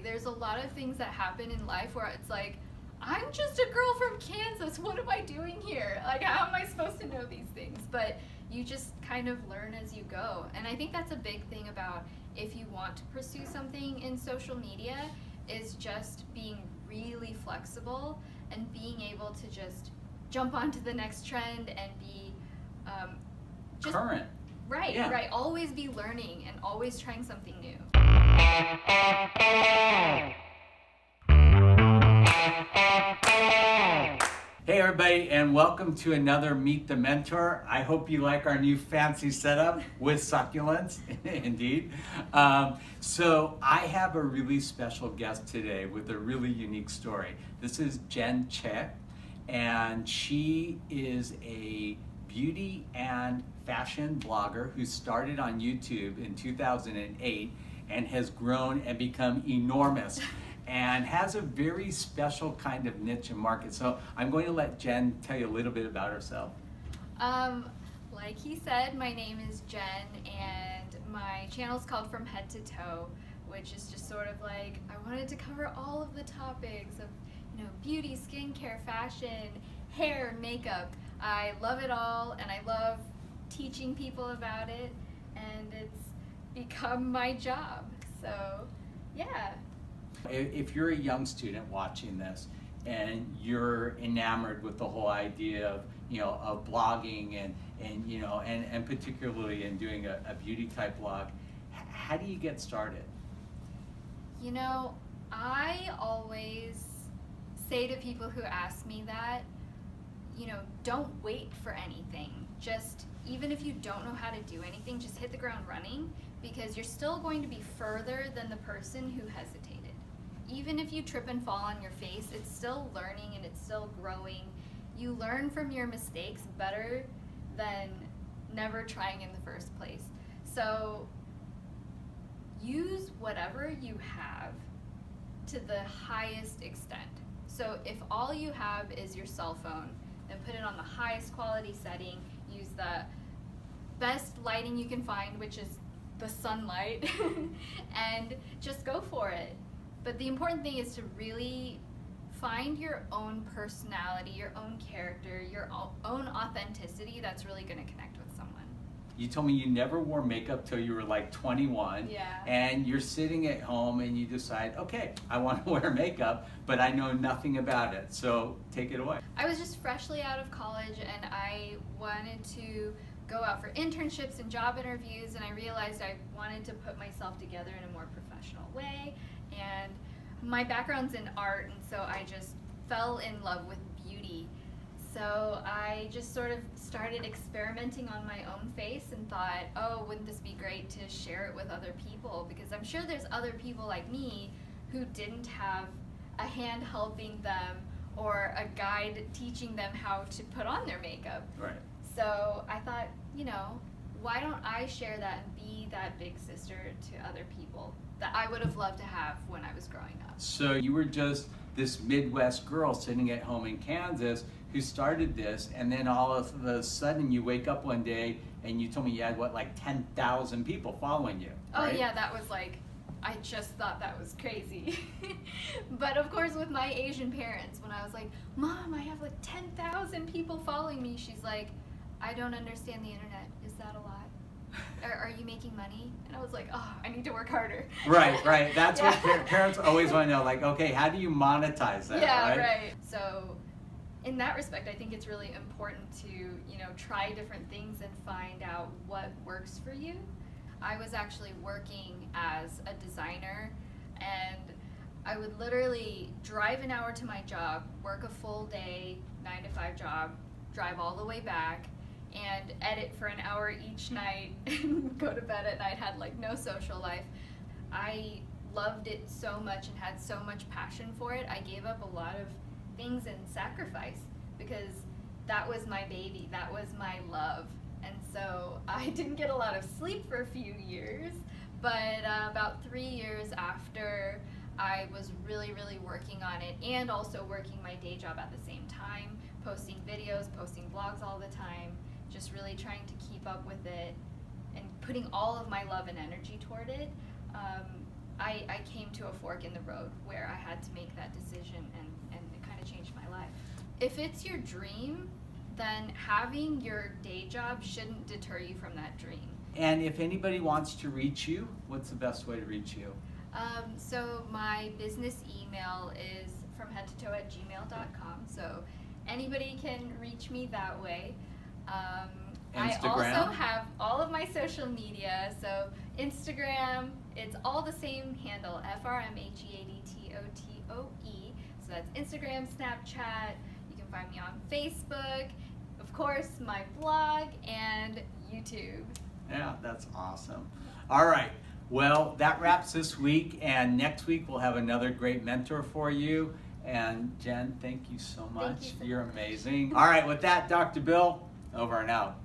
There's a lot of things that happen in life where it's like, I'm just a girl from Kansas. What am I doing here? Like, how am I supposed to know these things? But you just kind of learn as you go. And I think that's a big thing about if you want to pursue something in social media is just being really flexible and being able to just jump onto the next trend and be just current. Right, Yeah. right. Always be learning and always trying something new. Hey everybody, and welcome to another Meet the Mentor. I hope you like our new fancy setup with succulents, indeed. So I have a really special guest today with a really unique story. This is Chae, and she is a beauty and fashion blogger who started on YouTube in 2008 and has grown and become enormous and has a very special kind of niche and market. So I'm going to let Jen tell you a little bit about herself. Like he said, my name is Jen, and my channel is called From Head to Toe, which is just sort of like, I wanted to cover all of the topics of, beauty, skincare, fashion, hair, makeup. I love it all, and I love teaching people about it, and it's become my job. So, yeah. If you're a young student watching this and you're enamored with the whole idea of, of blogging and particularly in doing a beauty type blog, how do you get started? I always say to people who ask me that, don't wait for anything. Just, even if you don't know how to do anything, just hit the ground running, because you're still going to be further than the person who hesitated. Even if you trip and fall on your face, it's still learning and it's still growing. You learn from your mistakes better than never trying in the first place. So use whatever you have to the highest extent. So if all you have is your cell phone, then put it on the highest quality setting, use the best lighting you can find, which is the sunlight, and just go for it. But the important thing is to really find your own personality, your own character, your own authenticity that's really going to connect with someone. You told me you never wore makeup till you were like 21. Yeah. And you're sitting at home and you decide, okay, I want to wear makeup, but I know nothing about it. So take it away. I was just freshly out of college, and I wanted to go out for internships and job interviews, and I realized I wanted to put myself together in a more professional way. And my background's in art, and so I just fell in love with beauty. So I just sort of started experimenting on my own face and thought, oh, wouldn't this be great to share it with other people? Because I'm sure there's other people like me who didn't have a hand helping them or a guide teaching them how to put on their makeup. Right. So I thought, why don't I share that and be that big sister to other people that I would have loved to have when I was growing up. So you were just this Midwest girl sitting at home in Kansas who started this, and then all of a sudden you wake up one day and you told me you had, like 10,000 people following you, right? Oh yeah, that was like, I just thought that was crazy. But of course with my Asian parents, when I was like, Mom, I have like 10,000 people following me, she's like, I don't understand the internet. Is that a lot? Are you making money? And I was like, oh, I need to work harder. Right. That's what parents always want to know. Like, okay, how do you monetize that? Yeah, right. So in that respect, I think it's really important to, try different things and find out what works for you. I was actually working as a designer, and I would literally drive an hour to my job, work a full day, 9-to-5 job, drive all the way back, and edit for an hour each night and go to bed at night, had like no social life. I loved it so much and had so much passion for it. I gave up a lot of things and sacrifice because that was my baby, that was my love. And so I didn't get a lot of sleep for a few years, but about 3 years after, I was really, really working on it and also working my day job at the same time, posting videos, posting blogs all the time, just really trying to keep up with it and putting all of my love and energy toward it. I came to a fork in the road where I had to make that decision, and it kind of changed my life. If it's your dream, then having your day job shouldn't deter you from that dream. And if anybody wants to reach you, what's the best way to reach you? So my business email is fromheadtotoe@gmail.com. So anybody can reach me that way. I Instagram? also have all of my social media. So Instagram, it's all the same handle, FRMHEADTOTOE. So that's Instagram, Snapchat. You can find me on Facebook, of course, my blog, and YouTube. Yeah, that's awesome. All right. Well, that wraps this week, and next week we'll have another great mentor for you. And Jen, thank you so much. Thank you so You're much. amazing. All right, with that, Dr. Bill, over and out.